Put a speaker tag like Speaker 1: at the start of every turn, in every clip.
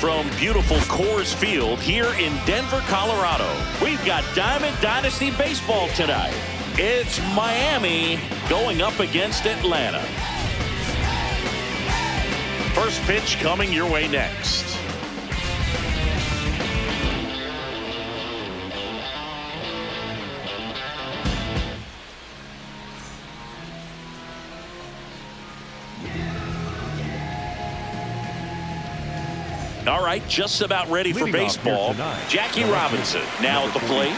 Speaker 1: from beautiful Coors Field here in Denver, Colorado. We've got Diamond Dynasty Baseball tonight. It's Miami going up against Atlanta. First pitch coming your way next. All right, just about ready for baseball. Jackie Robinson now at the plate.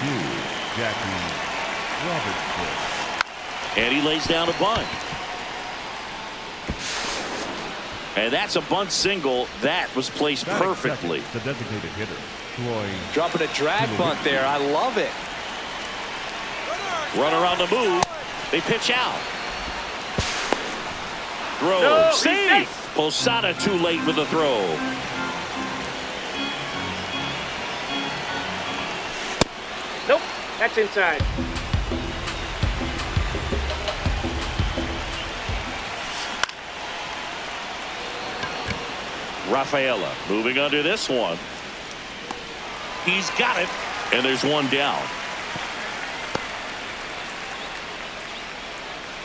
Speaker 2: Jackie Robinson.
Speaker 1: And he lays down a bunt. And that's a bunt single that was placed perfectly.
Speaker 2: The designated hitter, Troy.
Speaker 3: Dropping a drag bunt there. I love it.
Speaker 1: Runner on the move. They pitch out. Throw.
Speaker 4: No,
Speaker 1: Safe. Posada too late with the throw.
Speaker 4: Nope, that's inside.
Speaker 1: Rafaela moving under this one. He's got it. And there's one down.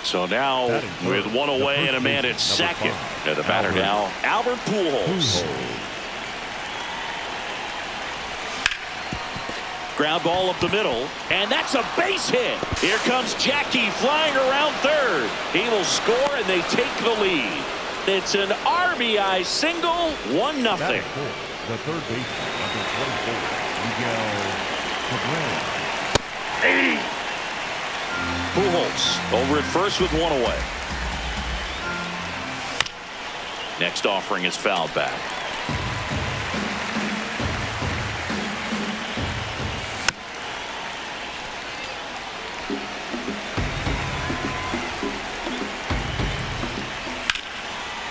Speaker 1: So now with one away and a man at second. And the batter now, Albert Pujols. Ground ball up the middle, and that's a base hit. Here comes Jackie flying around third. He will score, and they take the lead. It's an RBI single, 1-0.
Speaker 2: The third baseman, number 24, Miguel Cabrera.
Speaker 1: Pujols over at first with one away. Next offering is fouled back.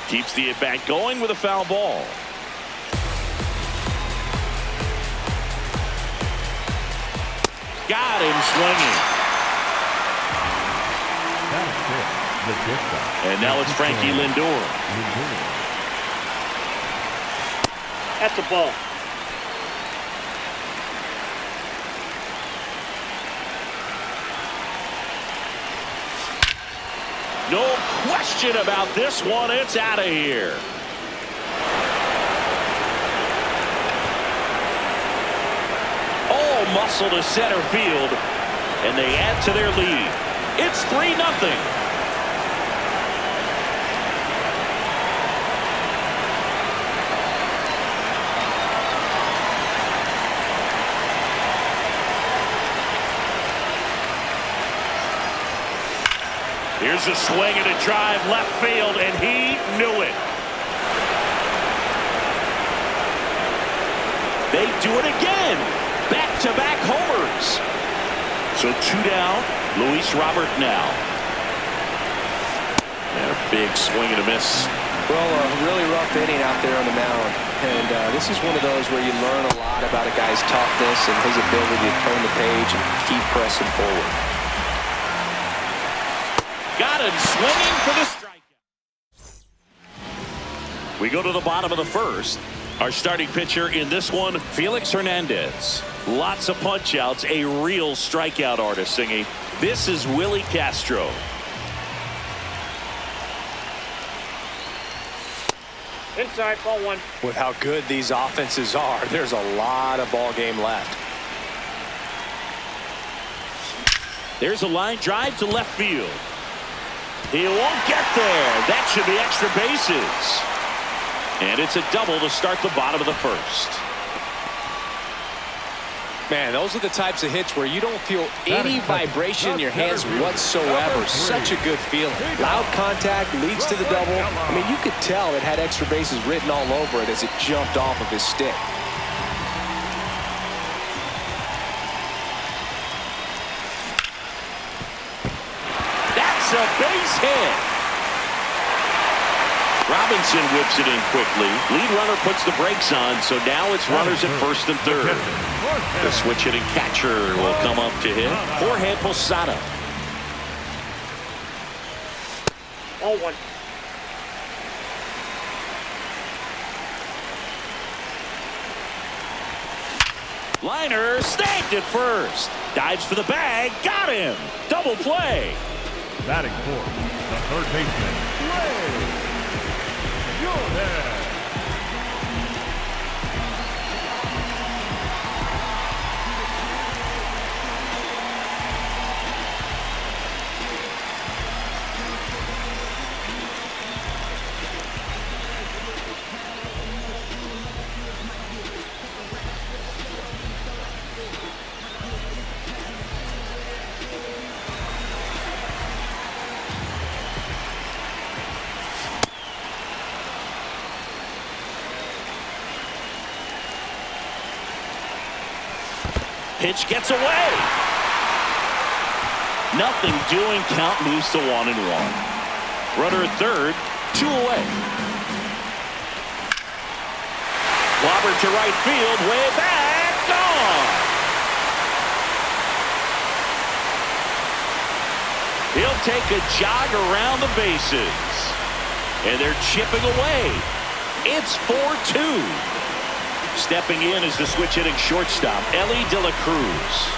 Speaker 1: Keeps the at-bat going with a foul ball. Got him swinging. And now it's Frankie Lindor.
Speaker 4: That's a ball.
Speaker 1: No question about this one. It's out of here. All muscle to center field, and they add to their lead. It's 3-0. Here's a swing and a drive left field, and he knew it. They do it again. Back-to-back homers. So 2 down. Luis Robert now. And a big swing and a miss.
Speaker 3: Well, a really rough inning out there on the mound. And this is one of those where you learn a lot about a guy's toughness and his ability to turn the page and keep pressing forward.
Speaker 1: Got him swinging for the strikeout. We go to the bottom of the first. Our starting pitcher in this one, Felix Hernandez. Lots of punch-outs, a real strikeout artist singing. This is Willie Castro.
Speaker 4: Inside, ball 1.
Speaker 3: With how good these offenses are, there's a lot of ball game left.
Speaker 1: There's a line drive to left field. He won't get there. That should be extra bases. And it's a double to start the bottom of the first.
Speaker 3: Man, those are the types of hits where you don't feel any vibration in your hands whatsoever. Such a good feeling. Loud contact leads to the double. I mean, you could tell it had extra bases written all over it as it jumped off of his stick.
Speaker 1: That's a base hit. Robinson whips it in quickly. Lead runner puts the brakes on, so now it's runners at first and third. The switch hitting catcher will come up to hit. Jorge Posada.
Speaker 4: Ball 1.
Speaker 1: Liner snagged it first. Dives for the bag. Got him. Double play.
Speaker 2: Batting fourth, the third baseman, Ray Jordan.
Speaker 1: Pitch gets away. Nothing doing. Count moves to 1-1. Runner at third, 2 away. Lobber to right field, way back, gone. He'll take a jog around the bases. And they're chipping away. It's 4-2. Stepping in is the switch hitting shortstop, Elly De La Cruz.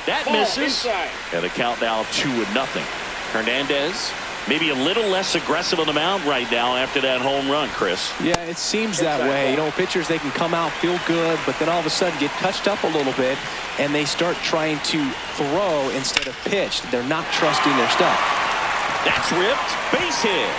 Speaker 1: That misses.
Speaker 4: Inside.
Speaker 1: And the count now 2-0. Hernandez maybe a little less aggressive on the mound right now after that home run, Chris.
Speaker 3: Yeah, it seems that way. You know, pitchers, they can come out, feel good, but then all of a sudden get touched up a little bit, and they start trying to throw instead of pitch. They're not trusting their stuff.
Speaker 1: That's ripped. Base hit.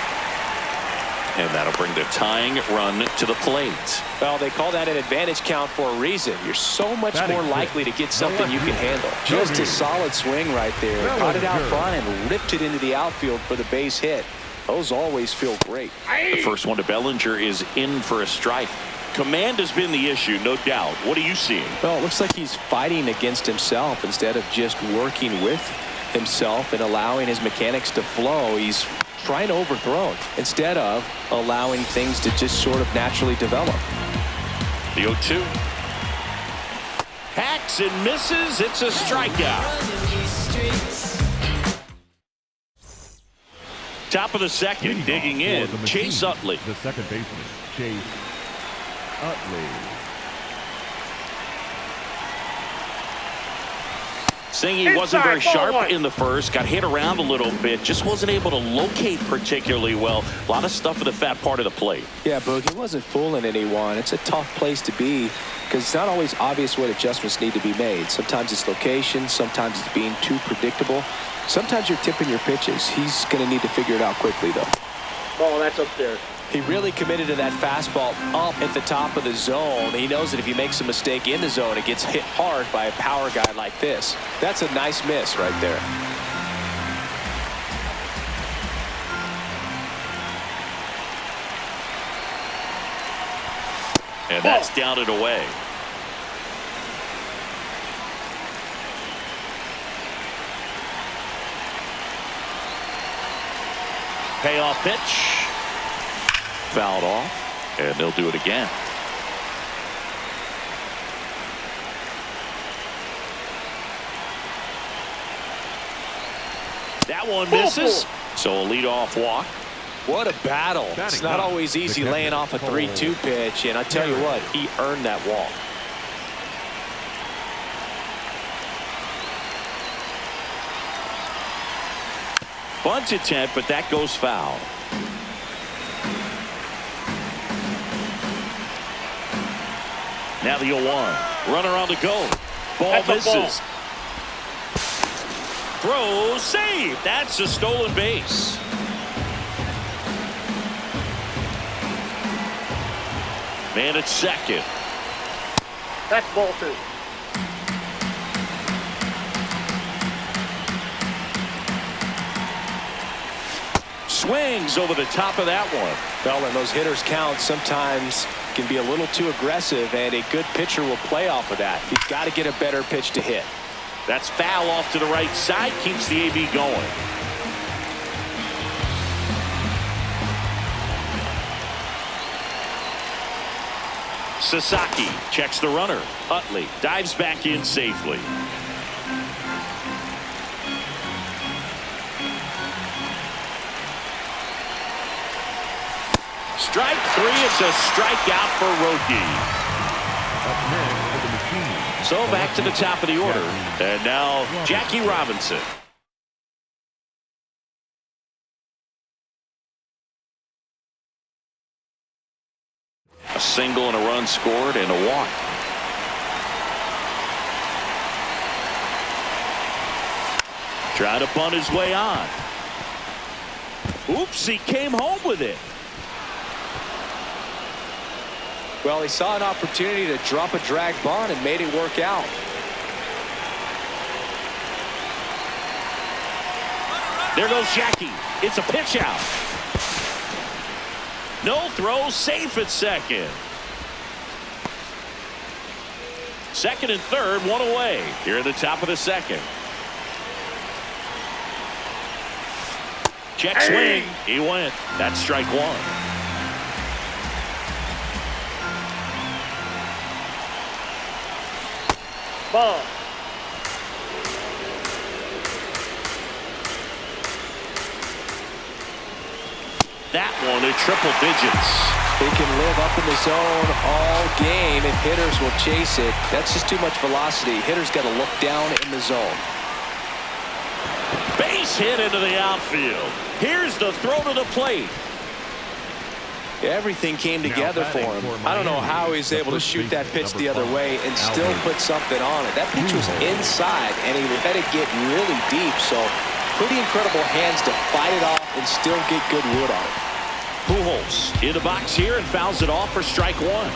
Speaker 1: And that'll bring the tying run to the plate.
Speaker 3: Well, they call that an advantage count for a reason. You're so much more likely to get something you can handle. Just a solid swing right there. Caught it out front and ripped it into the outfield for the base hit. Those always feel great.
Speaker 1: The first one to Bellinger is in for a strike. Command has been the issue, no doubt. What are you seeing?
Speaker 3: Well, it looks like he's fighting against himself instead of just working with himself and allowing his mechanics to flow. He's trying to overthrow instead of allowing things to just sort of naturally develop.
Speaker 1: The 0-2. Hacks and misses. It's a strikeout. Top of the second, digging in, Chase Utley.
Speaker 2: The second baseman, Chase Utley.
Speaker 1: Saying he wasn't very sharp in the first, got hit around a little bit, just wasn't able to locate particularly well. A lot of stuff at the fat part of the plate.
Speaker 3: Yeah, Boog, he wasn't fooling anyone. It's a tough place to be because it's not always obvious what adjustments need to be made. Sometimes it's location, sometimes it's being too predictable. Sometimes you're tipping your pitches. He's going to need to figure it out quickly, though.
Speaker 4: Oh, that's up there.
Speaker 3: He really committed to that fastball up at the top of the zone. He knows that if he makes a mistake in the zone, it gets hit hard by a power guy like this. That's a nice miss right there.
Speaker 1: And that's down and away. Payoff pitch. Fouled off, and they'll do it again. That one misses, so a leadoff walk.
Speaker 3: What a battle. It's not always easy laying off a 3-2 pitch, and I tell you what, he earned that walk.
Speaker 1: Bunt attempt, but that goes foul. Now the 0-1. Runner on the go. Ball misses. Throw, save. That's a stolen base. Man at second.
Speaker 4: That's ball 2.
Speaker 1: Swings over the top of that one.
Speaker 3: Well, and those hitters count sometimes can be a little too aggressive, and a good pitcher will play off of that. He's got to get a better pitch to hit.
Speaker 1: That's foul off to the right side. Keeps the AB going. Sasaki checks the runner. Utley dives back in safely. Strike three. It's a strikeout for Roki.
Speaker 2: Up next for the Machine.
Speaker 1: So back to the top of the order. And now Jackie Robinson. A single and a run scored and a walk. Trying to bunt his way on. Oops, he came home with it.
Speaker 3: Well, he saw an opportunity to drop a drag bunt and made it work out.
Speaker 1: There goes Jackie. It's a pitch out. No throw, safe at second. Second and third, one away. Here at the top of the second. Check swing. He went. That's strike one.
Speaker 4: Ball.
Speaker 1: That one at triple digits.
Speaker 3: They can live up in the zone all game if hitters will chase it. That's just too much velocity. Hitters got to look down in the zone.
Speaker 1: Base hit into the outfield. Here's the throw to the plate.
Speaker 3: Everything came together for him. I don't know how he was able to shoot that pitch the other way and still put something on it. That pitch was inside, and he let it get really deep. So pretty incredible hands to fight it off and still get good wood on it.
Speaker 1: Pujols in the box here and fouls it off for strike one.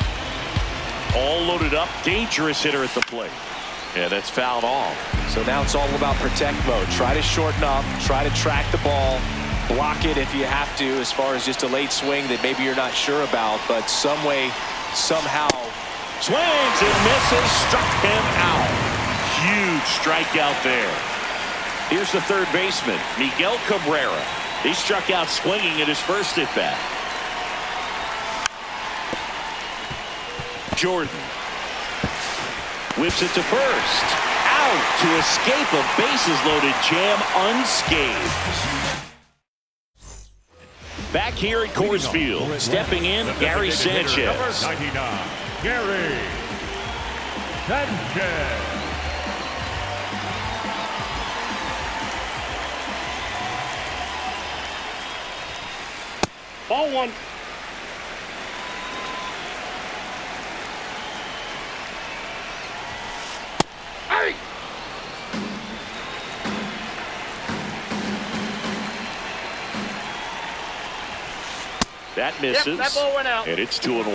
Speaker 1: All loaded up. Dangerous hitter at the plate. Yeah, that's fouled off.
Speaker 3: So now it's all about protect mode. Try to shorten up. Try to track the ball. Block it if you have to, as far as just a late swing that maybe you're not sure about. But some way, somehow.
Speaker 1: Swings and misses. Struck him out. Huge strikeout there. Here's the third baseman, Miguel Cabrera. He struck out swinging at his first at bat. Jordan whips it to first. Out to escape a bases-loaded jam unscathed. Back here at Coors Field, stepping in, Gary Sanchez.
Speaker 2: 99, Gary Sanchez.
Speaker 4: Ball one. Hey!
Speaker 1: That misses.
Speaker 4: Yep, that ball went out.
Speaker 1: And it's 2-1.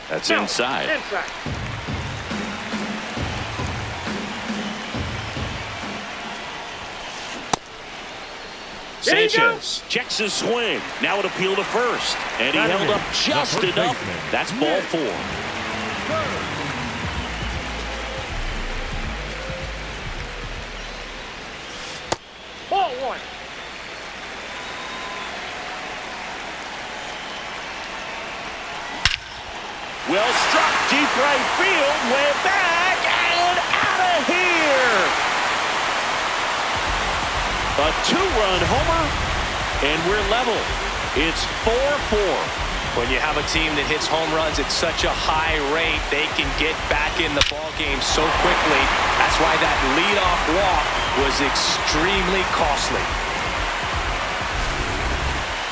Speaker 1: That's
Speaker 4: No,
Speaker 1: inside.
Speaker 4: Inside. There you go.
Speaker 1: Sanchez checks his swing. Now an appeal to first. And he held up just enough. That's ball four.
Speaker 4: Ball one.
Speaker 1: Well struck, deep right field, way back and out of here. A two-run homer, and we're level. It's 4-4.
Speaker 3: When you have a team that hits home runs at such a high rate, they can get back in the ball game so quickly. That's why that leadoff walk was extremely costly.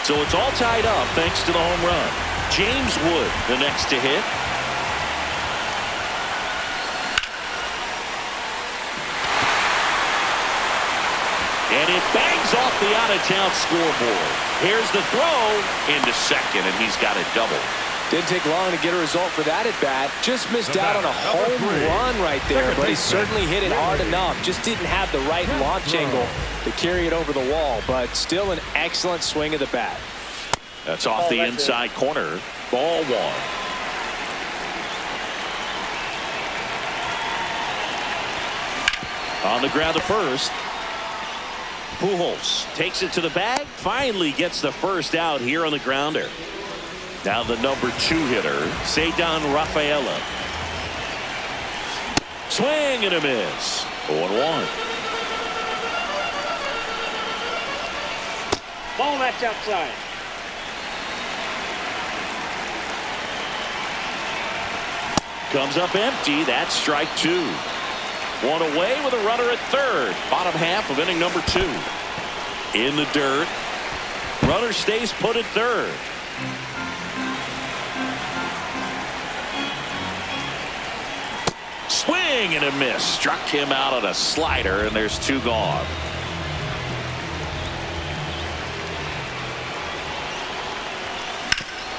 Speaker 1: So it's all tied up thanks to the home run. James Wood, the next to hit. And it bangs off the out-of-town scoreboard. Here's the throw into second, and he's got a double.
Speaker 3: Didn't take long to get a result for that at-bat. Just missed out on a home run right there, but he certainly hit it hard enough. Just didn't have the right launch angle to carry it over the wall, but still an excellent swing of the bat.
Speaker 1: That's off the inside corner. Ball one. On the ground to first. Pujols takes it to the bag, finally gets the first out here on the grounder. Now the number 2 hitter, Ceddanne Rafaela. Swing and a miss. 0-1.
Speaker 4: Ball, that's outside.
Speaker 1: Comes up empty. That's strike 2. One away with a runner at third. Bottom half of inning number 2. In the dirt. Runner stays put at third. Swing and a miss. Struck him out on a slider, and there's 2 gone.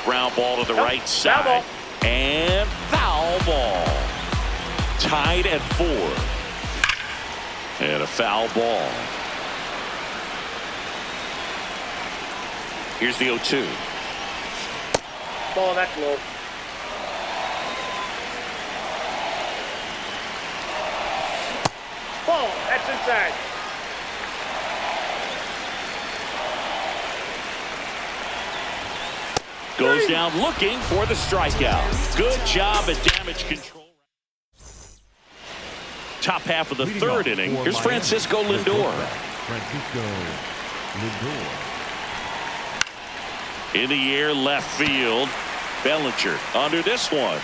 Speaker 1: Ground ball to the right side.
Speaker 4: Foul ball.
Speaker 1: And foul ball. Tied at 4. And a foul ball. Here's the 0-2.
Speaker 4: Ball, that's low. Ball, that's inside.
Speaker 1: Goes down looking for the strikeout. Good job at damage control. Top half of the
Speaker 2: Leading
Speaker 1: third
Speaker 2: off
Speaker 1: inning.
Speaker 2: for
Speaker 1: Here's
Speaker 2: Miami,
Speaker 1: Francisco
Speaker 2: the
Speaker 1: Lindor.
Speaker 2: quarterback, Francisco Lindor.
Speaker 1: In the air, left field. Bellinger under this one.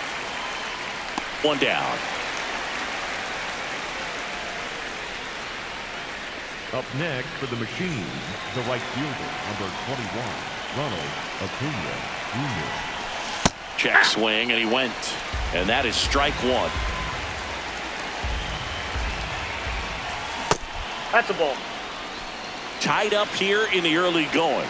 Speaker 1: One down.
Speaker 2: Up next for the Machine, the right fielder, number 21, Ronald Acuna Jr.
Speaker 1: Check swing, and he went. And that is strike 1.
Speaker 4: That's a ball.
Speaker 1: Tied up here in the early going.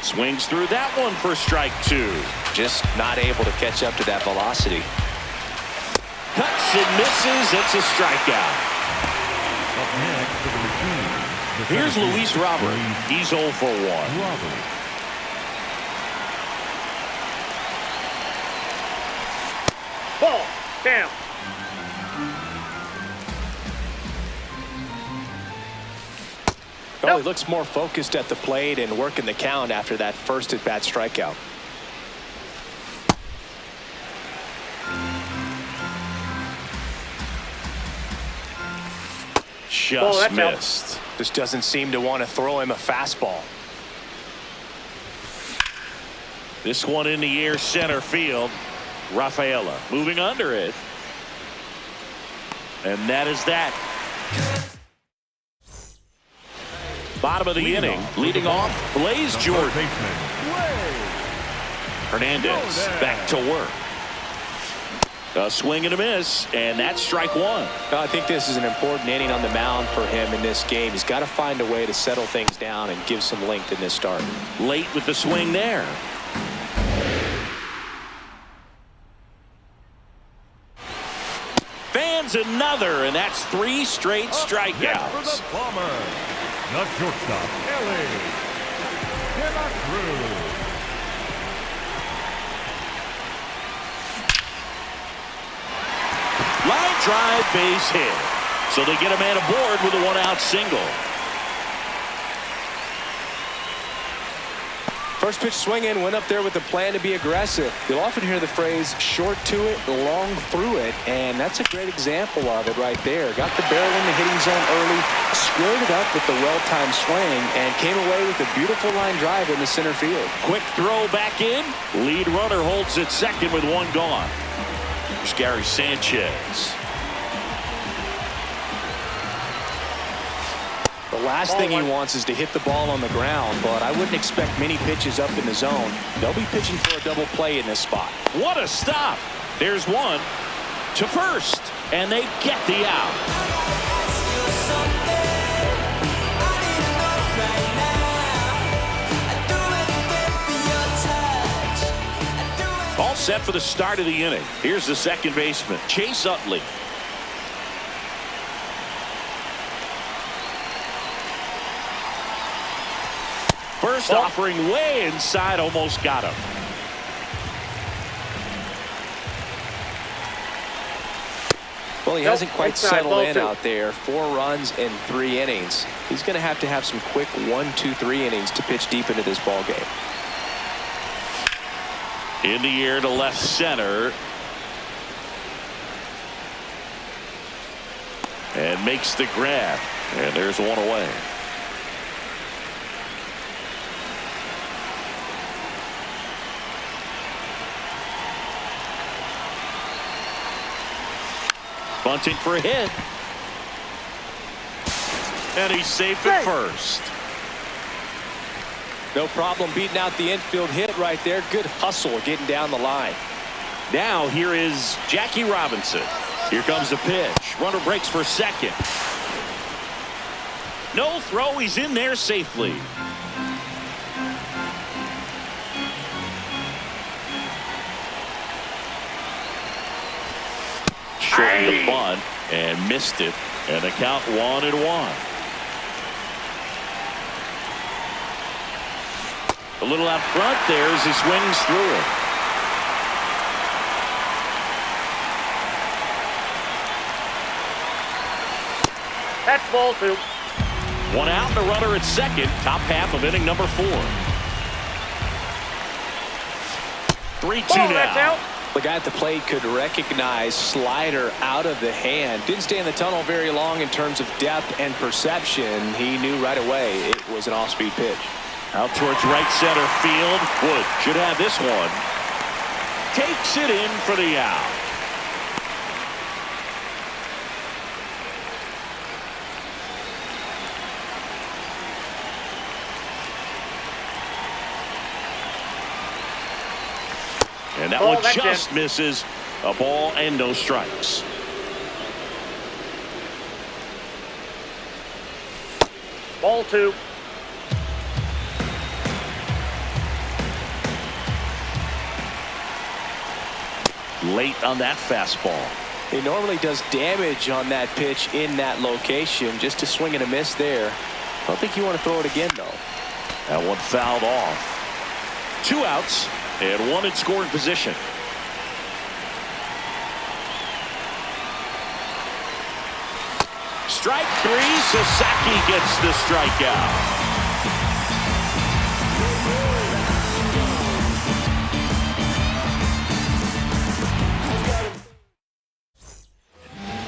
Speaker 1: Swings through that one for strike 2.
Speaker 3: Just not able to catch up to that velocity.
Speaker 1: Cuts and misses. It's a strikeout.
Speaker 2: Up next for the Machine, the
Speaker 1: Here's
Speaker 2: 17th,
Speaker 1: Luis Robert.
Speaker 2: Luis
Speaker 1: He's 0 for 1.
Speaker 2: Robert.
Speaker 4: Ball, down.
Speaker 3: Oh, he looks more focused at the plate and working the count after that first at-bat strikeout.
Speaker 1: Just
Speaker 4: that's out.
Speaker 1: missed.
Speaker 3: Just doesn't seem to want to throw him a fastball.
Speaker 1: This one in the air, center field. Rafaela moving under it. And that is that. Bottom of the inning. Leading off, Blaze Jordan.
Speaker 2: Third baseman,
Speaker 1: Hernandez back to work. A swing and a miss, and that's strike 1.
Speaker 3: I think this is an important inning on the mound for him in this game. He's got to find a way to settle things down and give some length in this start.
Speaker 1: Late with the swing there. Fans another, and that's 3 straight
Speaker 2: next for
Speaker 1: strikeouts.
Speaker 2: the Bomber, the shortstop, Ellie De La Cruz.
Speaker 1: Line drive, base hit. So they get a man aboard with a 1-out single.
Speaker 3: First pitch swing in, went up there with a plan to be aggressive. You'll often hear the phrase short to it, long through it, and that's a great example of it right there. Got the barrel in the hitting zone early, squared it up with the well-timed swing, and came away with a beautiful line drive in the center field.
Speaker 1: Quick throw back in. Lead runner holds at second with 1 gone. Here's Gary Sanchez.
Speaker 3: The last thing he wants is to hit the ball on the ground, but I wouldn't expect many pitches up in the zone. They'll be pitching for a double play in this spot.
Speaker 1: What a stop. There's one to first, and they get the out. All set for the start of the inning. Here's the second baseman, Chase Utley. First offering way inside, almost got him.
Speaker 3: Well, Well, he hasn't quite
Speaker 4: inside,
Speaker 3: settled
Speaker 4: ball
Speaker 3: in
Speaker 4: 2.
Speaker 3: out there. 4 runs in 3 innings. He's going to have some quick 1, 2, 3 innings to pitch deep into this ball game.
Speaker 1: In the air to left center. And makes the grab. And there's one away. Bunting for a hit. And he's safe at first.
Speaker 3: No problem beating out the infield hit right there. Good hustle getting down the line.
Speaker 1: Now here is Jackie Robinson. Here comes the pitch. Runner breaks for second. No throw. He's in there safely. Shortened the bunt and missed it. And the count 1-1. A little out front there as he swings through it.
Speaker 4: That's ball 2.
Speaker 1: One out and a runner at second. Top half of inning number 4. 3-2
Speaker 4: Ball, that's
Speaker 1: now.
Speaker 4: out.
Speaker 3: The guy at the plate could recognize slider out of the hand. Didn't stay in the tunnel very long in terms of depth and perception. He knew right away it was an off-speed pitch.
Speaker 1: Out towards right center field. Wood should have this one. Takes it in for the out. And that
Speaker 4: Ball,
Speaker 1: one
Speaker 4: that's
Speaker 1: just
Speaker 4: in.
Speaker 1: misses. A ball and no strikes.
Speaker 4: Ball 2.
Speaker 1: Late on that fastball.
Speaker 3: He normally does damage on that pitch in that location. Just a swing and a miss there. I don't think you want to throw it again, though.
Speaker 1: That one fouled off. 2 outs and 1 in scoring position. Strike 3. Sasaki gets the strikeout.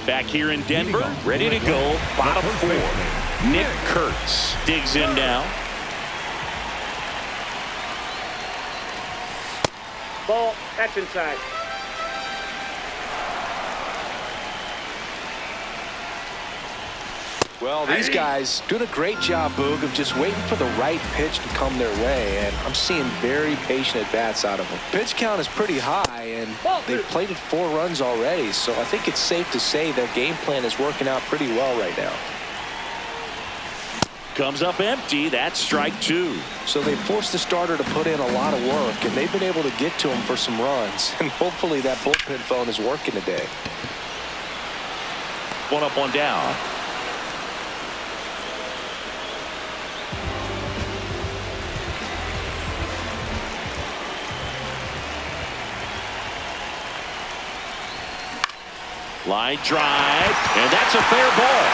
Speaker 1: Back here in Denver, ready to go. Bottom 4. Nick Kurtz digs in now.
Speaker 4: Ball, that's inside.
Speaker 3: Well, these guys doing a great job, Boog, of just waiting for the right pitch to come their way, and I'm seeing very patient at-bats out of them. Pitch count is pretty high, and they've plated 4 runs already, so I think it's safe to say their game plan is working out pretty well right now.
Speaker 1: Comes up empty. That's strike 2.
Speaker 3: So they forced the starter to put in a lot of work, and they've been able to get to him for some runs, and hopefully that bullpen phone is working today.
Speaker 1: One up, one down. Line drive, and that's a fair ball.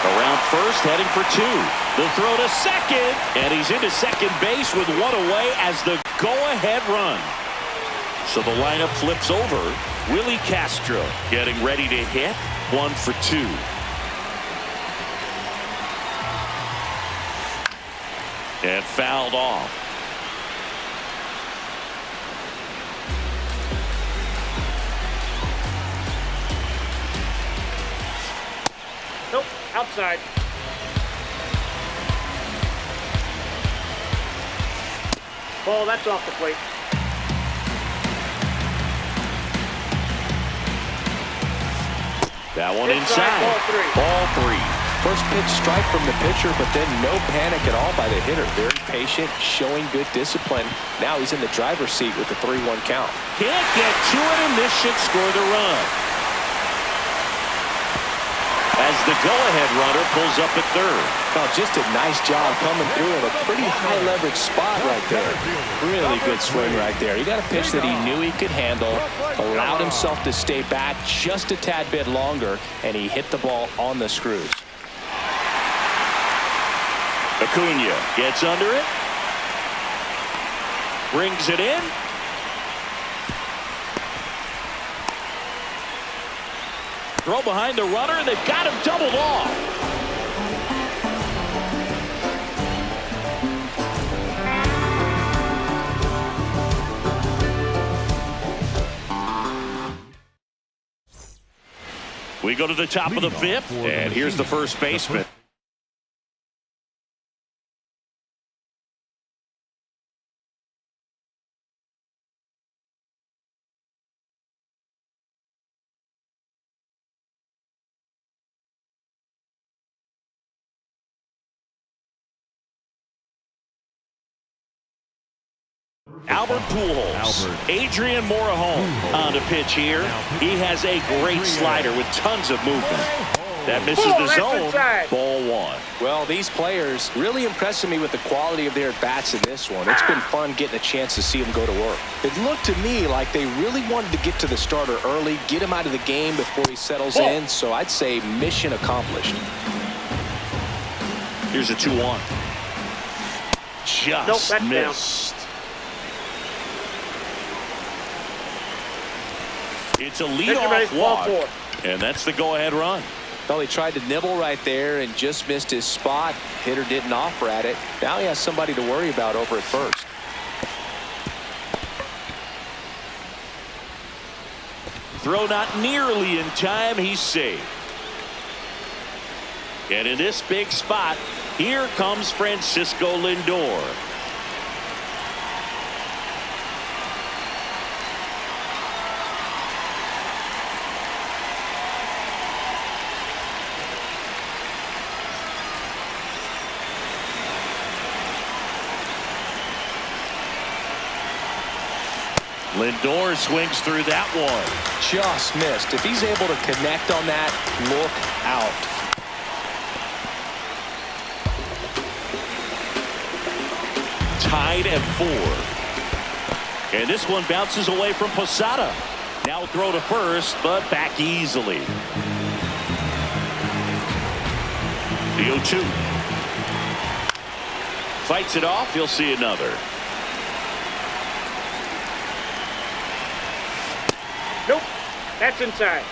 Speaker 1: Around first, heading for 2. The throw to second, and he's into second base with 1 away as the go-ahead run. So the lineup flips over. Willie Castro getting ready to hit. 1 for 2. And fouled off.
Speaker 4: Nope, outside. Ball, that's off the plate.
Speaker 1: That one
Speaker 4: Inside,
Speaker 1: inside.
Speaker 4: ball 3.
Speaker 1: Ball 3.
Speaker 3: First pitch strike from the pitcher, but then no panic at all by the hitter. Very patient, showing good discipline. Now he's in the driver's seat with the 3-1 count.
Speaker 1: Can't get to it, and this should score the run. as the go-ahead runner pulls up at third.
Speaker 3: Oh, just a nice job coming through in a pretty high leverage spot right there. Really good swing right there. He got a pitch that he knew he could handle, allowed himself to stay back just a tad bit longer, and he hit the ball on the screws.
Speaker 1: Acuna gets under it. Brings it in. Throw behind the runner. They've got him doubled off. We go to the top of the fifth, and here's the first baseman. Albert Pujols. Adrian Morejon on the pitch here. He has a great slider with tons of movement. That misses the zone. Ball one.
Speaker 3: Well, these players really impressing me with the quality of their bats in this one. It's been fun getting a chance to see them go to work. It looked to me like they really wanted to get to the starter early, get him out of the game before he settles in. So I'd say mission accomplished.
Speaker 1: Here's a 2-1. Just missed. It's a leadoff walk, and that's the go-ahead run.
Speaker 3: Well, he tried to nibble right there and just missed his spot. Hitter didn't offer at it. Now he has somebody to worry about over at first.
Speaker 1: Throw not nearly in time. He's safe. And in this big spot, here comes Francisco Lindor. Lindor swings through that one.
Speaker 3: Just missed. If he's able to connect on that, look out.
Speaker 1: Tied at 4. And this one bounces away from Posada. Now throw to first, but back easily. The 0-2. Fights it off. He'll see another.
Speaker 4: Nope. That's inside.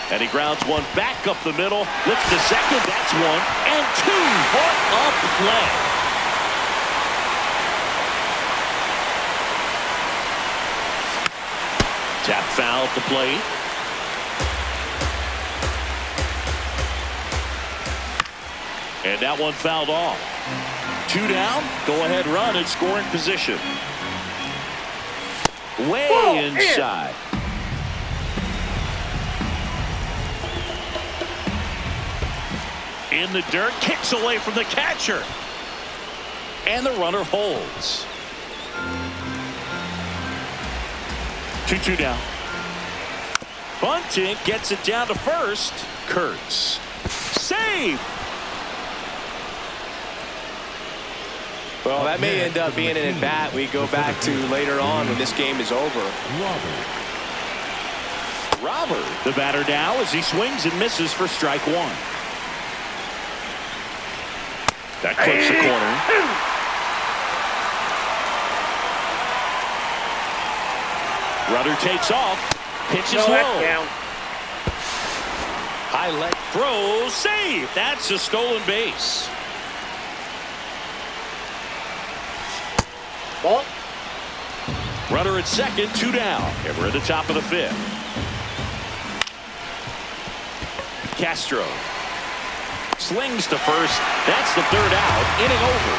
Speaker 1: And he grounds one back up the middle. Lifts to second. That's 1 and 2. What a play. Tap foul at the plate. And that one fouled off. 2 down. Go ahead run in scoring position. Way inside. In the dirt, kicks away from the catcher. And the runner holds. 2-2 down. Bunting gets it down to first. Kurtz. Save.
Speaker 3: Well, that may end up being an at-bat we go back to later on when this game is over.
Speaker 1: Robert, the batter now, as he swings and misses for strike 1. That clips the corner. Rudder takes off. Pitches low.
Speaker 4: Down.
Speaker 1: High leg throw. Save. That's a stolen base.
Speaker 4: Ball.
Speaker 1: Runner at second, 2 down. And we're at the top of the 5th. Castro slings to first. That's the 3rd out. Inning over.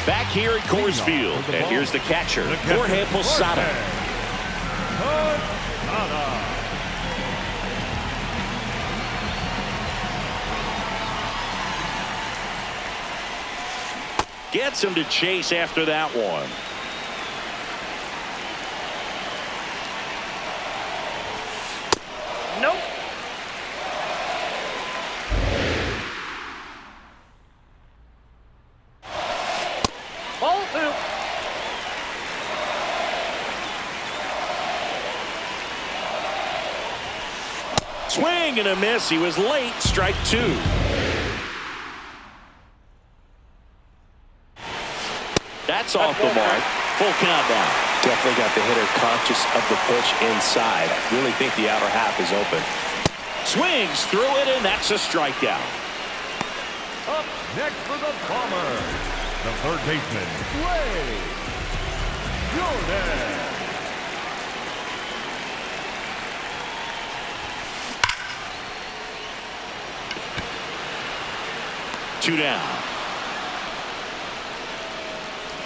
Speaker 1: Back here at Coors Field. And here's the catcher, Jorge Posada. Gets him to chase after that one.
Speaker 4: Nope. Ball 2.
Speaker 1: Swing and a miss. He was late. Strike 2. That's off the mark. Full count now.
Speaker 3: Definitely got the hitter conscious of the pitch inside. Really think the outer half is open.
Speaker 1: Swings through it, and that's a strikeout.
Speaker 2: Up next for the Bombers, the third baseman, Ray Jordan.
Speaker 1: Two down.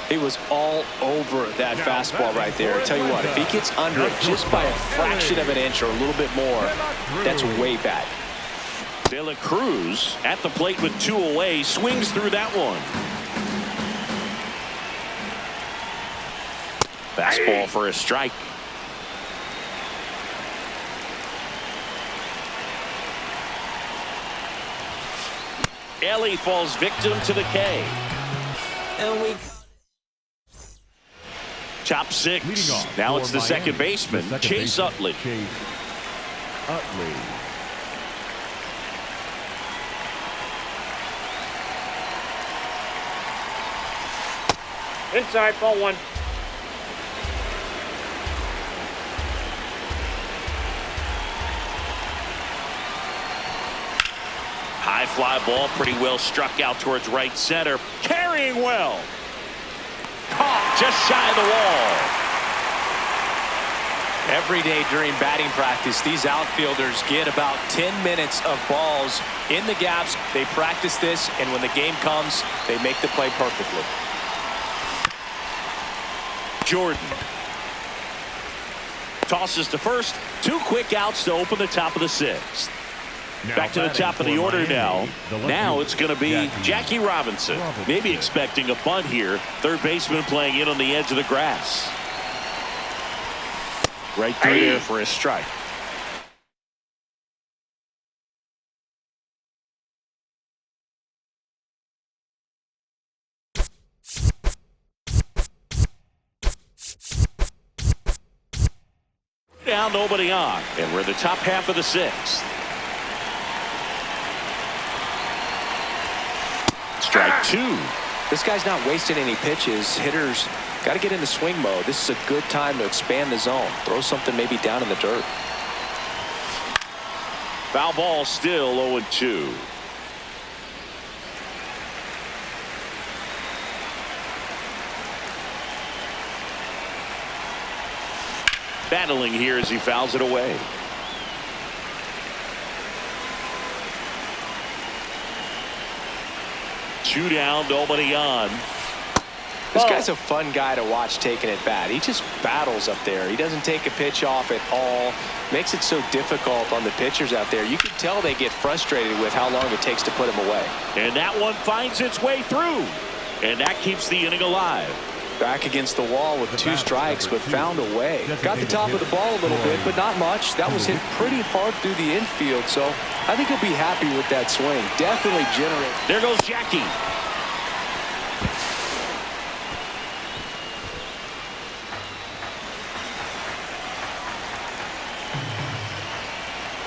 Speaker 3: He was all over that fastball right there. I tell you what, if he gets under it just by a fraction of an inch or a little bit more, that's way back.
Speaker 1: De La Cruz at the plate with 2 away. Swings through that one. Fastball for a strike. Ellie falls victim to the K. Top 6.
Speaker 2: Leading off
Speaker 1: Now
Speaker 2: for
Speaker 1: it's the
Speaker 2: Miami,
Speaker 1: second baseman,
Speaker 2: the second
Speaker 1: Chase
Speaker 2: baseman,
Speaker 1: Utley.
Speaker 2: Chase Utley.
Speaker 4: Inside, ball 1.
Speaker 1: High fly ball, pretty well struck out towards right center. Carrying well. Caught just shy of the wall.
Speaker 3: Every day during batting practice, these outfielders get about 10 minutes of balls in the gaps. They practice this, and when the game comes, they make the play perfectly.
Speaker 1: Jordan tosses to first. 2 quick outs to open the top of the 6th. Back to the top of the order now. Now it's going to be Jackie Robinson. Maybe expecting a bunt here. Third baseman playing in on the edge of the grass. Right through there for a strike. Down, nobody on. And we're in the top half of the 6th. Strike 2.
Speaker 3: This guy's not wasting any pitches. Hitters got to get into swing mode. This is a good time to expand the zone. Throw something maybe down in the dirt.
Speaker 1: Foul ball, still 0-2. Battling here as he fouls it away. Two down, nobody on.
Speaker 3: This guy's a fun guy to watch taking at bat. He just battles up there. He doesn't take a pitch off at all. Makes it so difficult on the pitchers out there. You can tell they get frustrated with how long it takes to put him away.
Speaker 1: And that one finds its way through. And that keeps the inning alive.
Speaker 3: Back against the wall with 2 strikes, but found a way. Got the top of the ball a little bit, but not much. That was hit pretty hard through the infield, so I think he'll be happy with that swing. Definitely generate.
Speaker 1: There goes Jackie.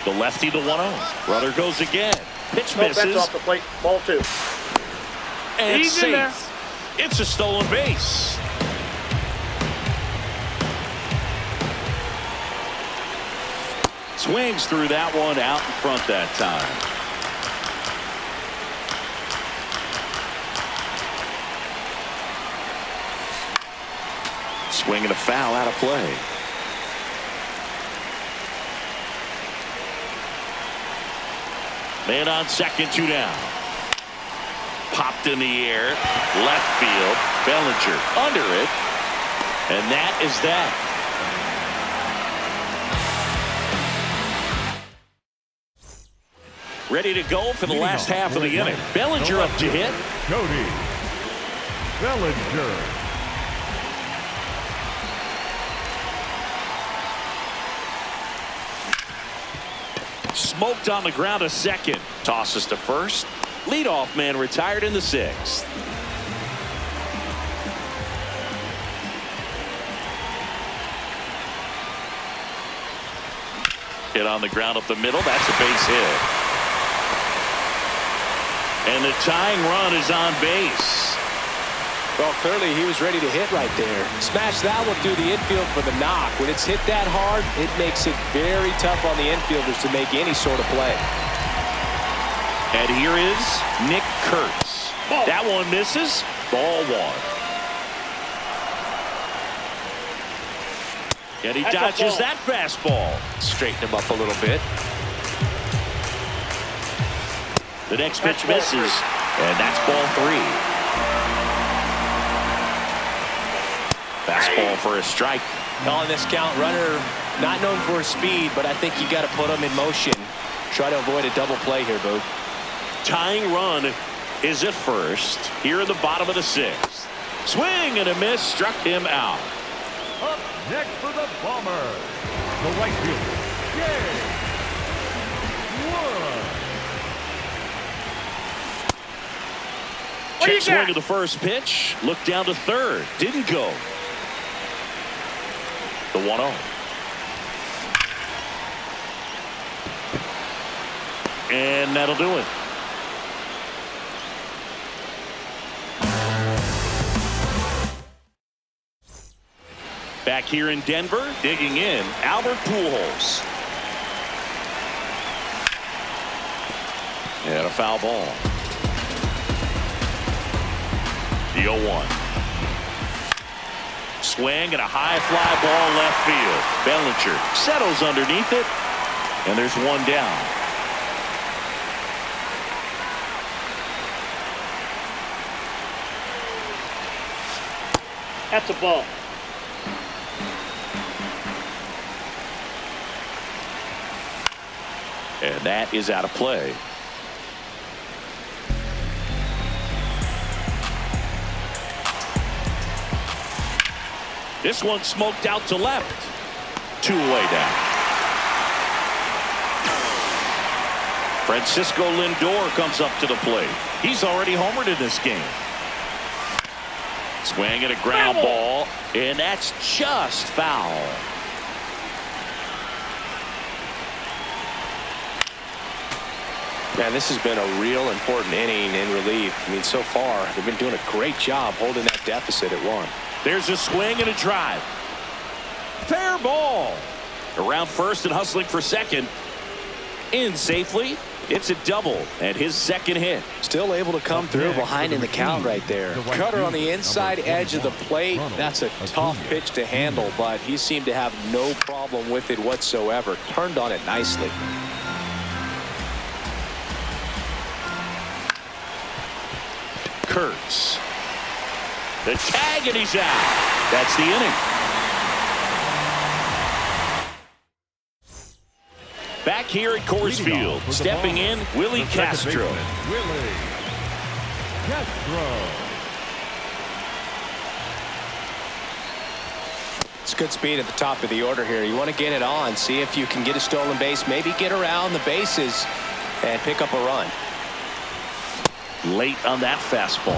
Speaker 1: The lefty, the 1-0. Runner goes again. Pitch
Speaker 4: No,
Speaker 1: misses.
Speaker 4: that's off the plate. Ball 2.
Speaker 1: And it's
Speaker 4: He's in there.
Speaker 1: safe. It's a stolen base. Swings through that one, out in front that time. Swing and a foul, out of play. Man on second, 2 down. Popped in the air, left field. Bellinger under it, and that is that. Ready to go for the last half of the inning. Bellinger up to hit.
Speaker 2: Cody Bellinger.
Speaker 1: Smoked on the ground a second. Tosses to first. Leadoff man retired in the sixth. Hit on the ground up the middle. That's a base hit. And the tying run is on base.
Speaker 3: Well, clearly he was ready to hit right there. Smash that one through the infield for the knock. When it's hit that hard, it makes it very tough on the infielders to make any sort of play.
Speaker 1: And here is Nick Kurtz. That one misses. Ball one. And he dodges that fastball.
Speaker 3: Straighten him up a little bit.
Speaker 1: The next pitch misses. And that's ball three. Fastball for a strike.
Speaker 3: On this count, runner not known for his speed, but I think you got to put him in motion. Try to avoid a double play here, Boo.
Speaker 1: Tying run is at first. Here in the bottom of the sixth. Swing and a miss. Struck him out.
Speaker 2: Up next for the Bombers, the right fielder, Jay Wood.
Speaker 1: Check swing of the first pitch. Look down to third. Didn't go. The 1-0. And that'll do it. Back here in Denver, digging in, Albert Pujols. And a foul ball. The 0-1. Swing and a high fly ball left field. Bellinger settles underneath it, and there's one down.
Speaker 4: That's a ball.
Speaker 1: And that is out of play. This one smoked out to left. Two away down. Francisco Lindor comes up to the plate. He's already homered in this game. Swing and a ground ball, and that's just foul.
Speaker 3: Man, this has been a real important inning in relief. I mean, so far, they've been doing a great job holding that deficit at one.
Speaker 1: There's a swing and a drive. Fair ball. Around first and hustling for second. In safely. It's a double and his second hit.
Speaker 3: Still able to come through behind in the count right there. Cutter on the inside edge of the plate. That's a tough pitch to handle, but he seemed to have no problem with it whatsoever. Turned on it nicely.
Speaker 1: Kurtz. The tag, and he's out. That's the inning. Back here at Coors Field, stepping in, Willie Castro.
Speaker 2: Willie Castro.
Speaker 3: It's good speed at the top of the order here. You want to get it on, see if you can get a stolen base, maybe get around the bases and pick up a run.
Speaker 1: Late on that fastball.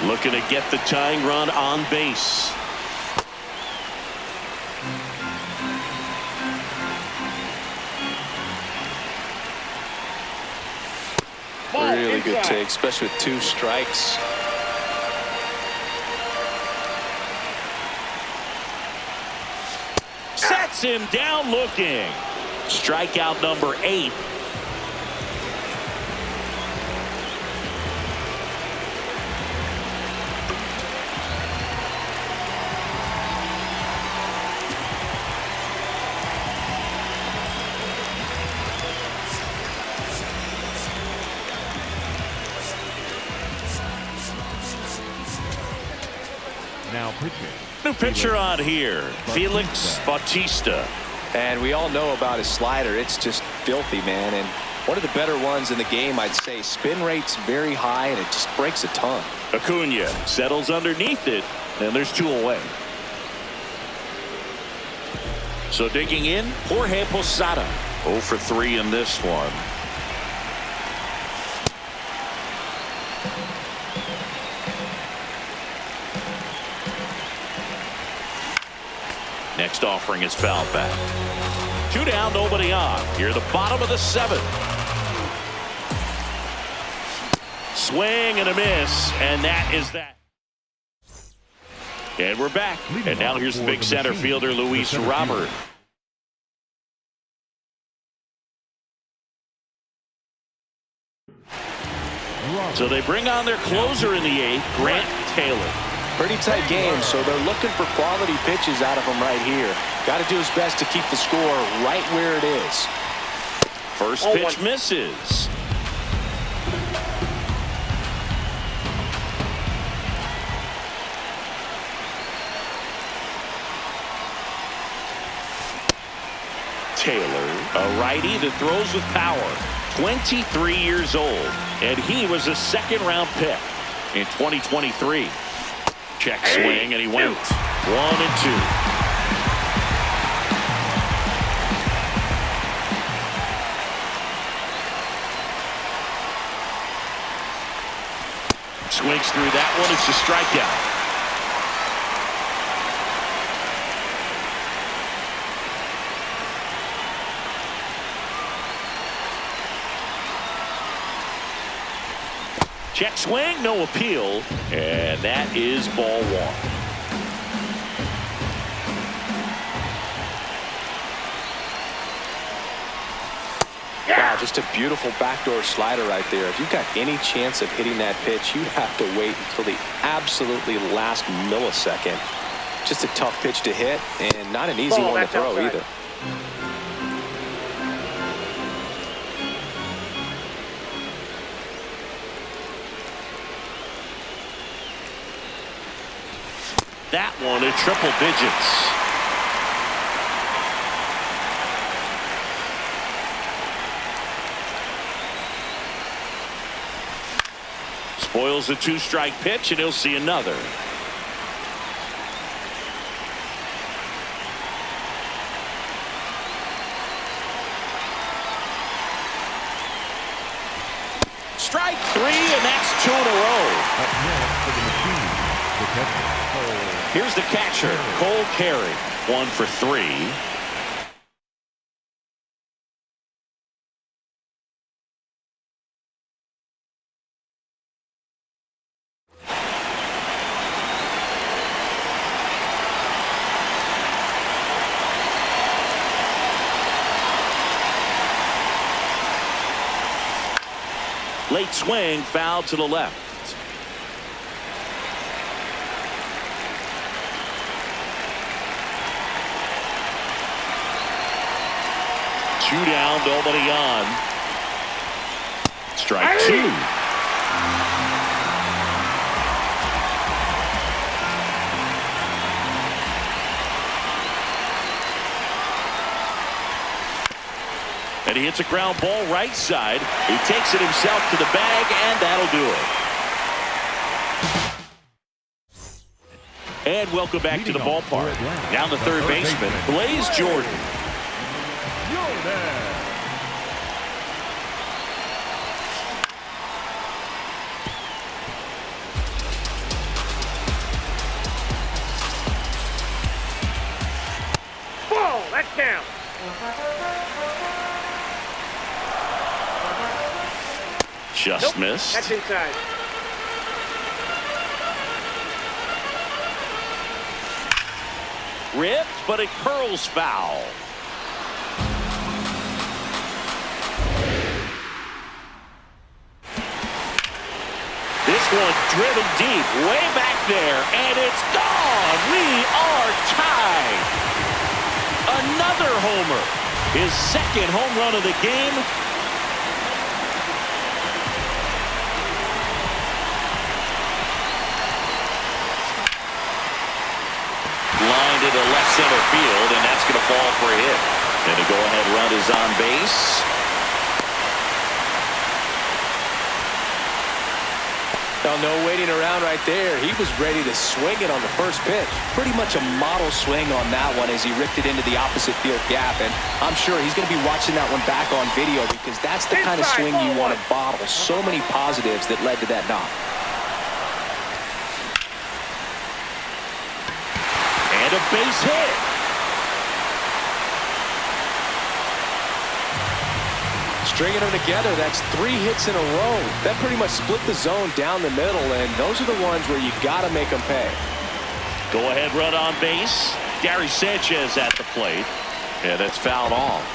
Speaker 1: Looking to get the tying run on base.
Speaker 3: Really good take, especially with two strikes.
Speaker 1: Sets him down looking. Strikeout number 8.
Speaker 2: pitching.
Speaker 1: New pitcher on here, Felix Bautista.
Speaker 3: And we all know about his slider. It's just filthy, man. And one of the better ones in the game, I'd say. Spin rate's very high, and it just breaks a ton.
Speaker 1: Acuna settles underneath it, and there's 2 away. So digging in, Jorge Posada. 0 for 3 in this one. Next offering is fouled back. 2 down, nobody on. Here, the bottom of the 7th. Swing and a miss, and that is that. And we're back. And now here's the big center fielder, Luis Robert. So they bring on their closer in the 8th, Grant Taylor.
Speaker 3: Pretty tight game, so they're looking for quality pitches out of him right here. Got to do his best to keep the score right where it is.
Speaker 1: First pitch misses. Taylor, a righty that throws with power. 23 years old, and he was a 2nd-round pick in 2023. Check swing, and he went 1 and 2. Swings through that one. It's a strikeout. Check swing, no appeal, and that is ball 1.
Speaker 3: Wow, just a beautiful backdoor slider right there. If you've got any chance of hitting that pitch, you have to wait until the absolutely last millisecond. Just a tough pitch to hit, and not an easy one to throw either.
Speaker 1: That one in triple digits. Spoils a 2-strike pitch, and he'll see another. Strike 3, and that's 2 in a row.
Speaker 2: Up next for the machine, the catcher.
Speaker 1: Here's the catcher, Cole Carey. 1 for 3. Late swing, foul to the left. Two down, nobody on. Strike 2. And he hits a ground ball right side. He takes it himself to the bag, and that'll do it. And welcome back to the ballpark. Now the third baseman, Blaze Jordan.
Speaker 4: Ball, that's down.
Speaker 1: Just missed.
Speaker 4: That's inside.
Speaker 1: Ripped, but it curls foul. This one driven deep, way back there, and it's gone. We are tied. Another homer. His second home run of the game. to left center field, and that's going to fall for a hit. And the go-ahead run is on base.
Speaker 3: Now, no waiting around right there. He was ready to swing it on the first pitch. Pretty much a model swing on that one as he ripped it into the opposite field gap. And I'm sure he's going to be watching that one back on video because that's the kind of swing you want to bottle. So many positives that led to that knock.
Speaker 1: And a base hit.
Speaker 3: Stringing them together, that's 3 hits in a row. That pretty much split the zone down the middle, and those are the ones where you got to make them pay.
Speaker 1: Go ahead run on base. Gary Sanchez at the plate. Yeah, that's fouled off.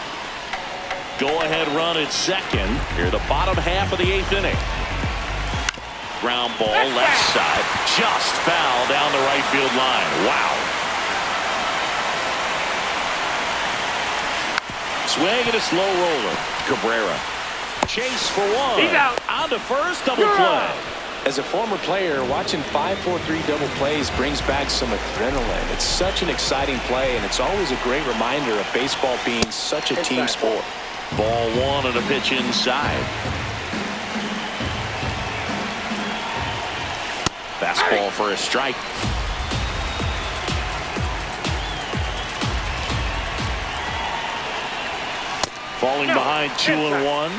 Speaker 1: Go ahead run at second. Here, the bottom half of the 8th inning. Ground ball left side. Just foul down the right field line. Wow. Swing and a slow roller. Cabrera. Chase for one.
Speaker 4: He's out.
Speaker 1: On to first, double play.
Speaker 3: As a former player, watching 5-4-3 double plays brings back some adrenaline. It's such an exciting play, and it's always a great reminder of baseball being such a team sport.
Speaker 1: Ball one and a pitch inside. Fastball for a strike. Falling behind 2-1.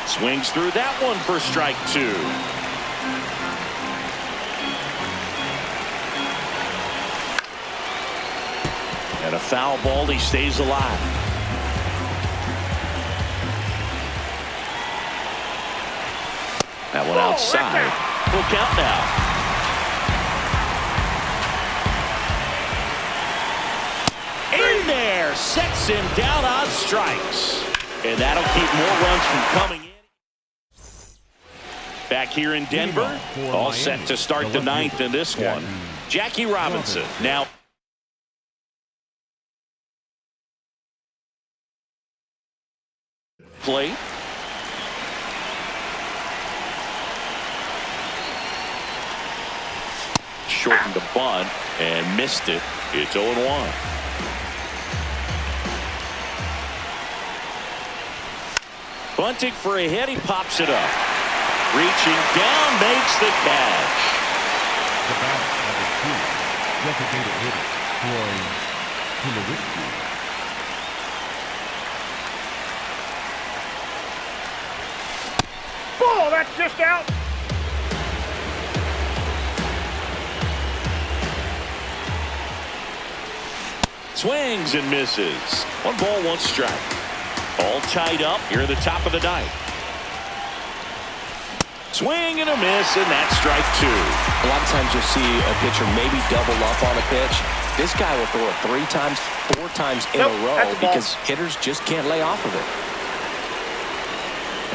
Speaker 1: Swings through that one for strike 2. And a foul ball. He stays alive. That one outside. Full count now. In there, sets him down on strikes. And that'll keep more runs from coming in. Back here in Denver, all set to start the 9th in this one. Jackie Robinson now. Play. Shortened the bunt and missed it. It's 0-1. Bunting for a hit. He pops it up. Reaching down, makes the catch.
Speaker 2: The batter, number 2, designated hitter, Troy Tulowitzki.
Speaker 4: Ball, that's just out.
Speaker 1: Swings and misses. 1 ball, 1 strike. All tied up here at the top of the 9th. Swing and a miss, and that's strike 2.
Speaker 3: A lot of times you'll see a pitcher maybe double up on a pitch. This guy will throw it 3 times, 4 times in a row because hitters just can't lay off of it.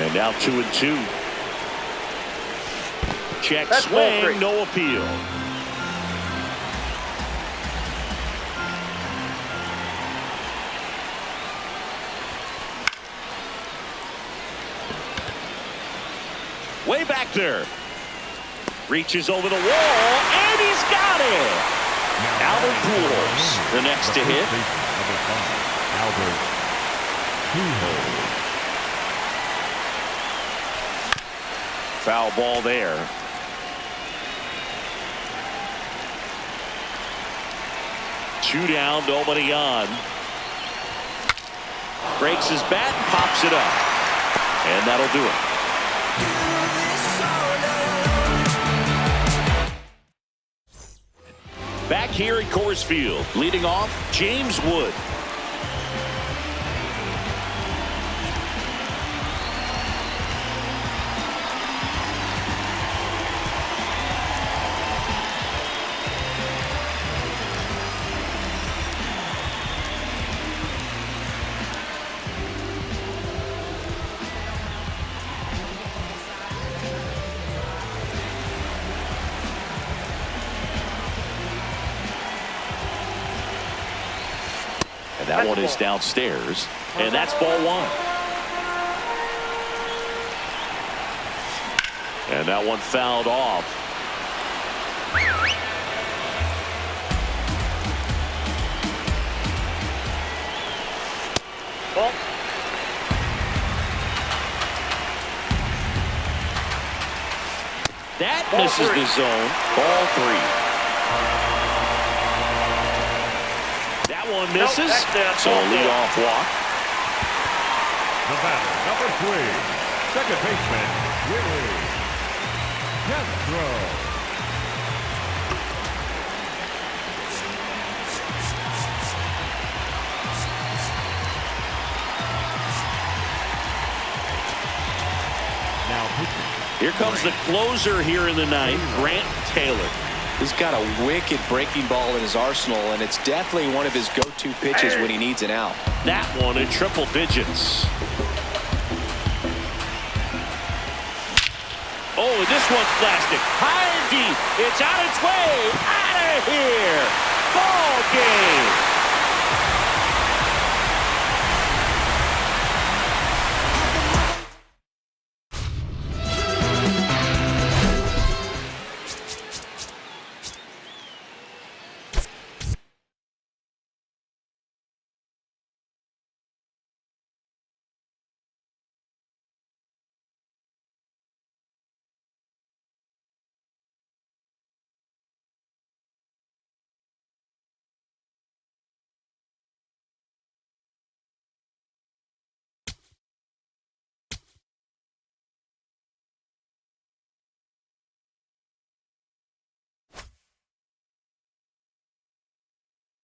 Speaker 1: And now 2-2. Check
Speaker 4: That's
Speaker 1: swing, no appeal. Way back there. Reaches over the wall, and he's got it. Albert Pujols, the next to hit.
Speaker 2: Number 5, Albert Pujols.
Speaker 1: Foul ball there. Two down, nobody on. Breaks his bat and pops it up. And that'll do it. Back here at Coors Field, leading off, James Wood. That one is downstairs, and that's ball 1. And that one fouled off. forces the zone. Ball 3. That one misses.
Speaker 4: that's down.
Speaker 1: So a leadoff walk.
Speaker 2: The batter, number 3, second baseman, Willie Castro. Now pitching.
Speaker 1: Here comes the closer here in the ninth, Grant Taylor.
Speaker 3: He's got a wicked breaking ball in his arsenal, and it's definitely one of his go-to pitches when he needs an out.
Speaker 1: That one in triple digits. Oh, and this one's plastic. High and deep. It's on its way. Out of here. Ball game.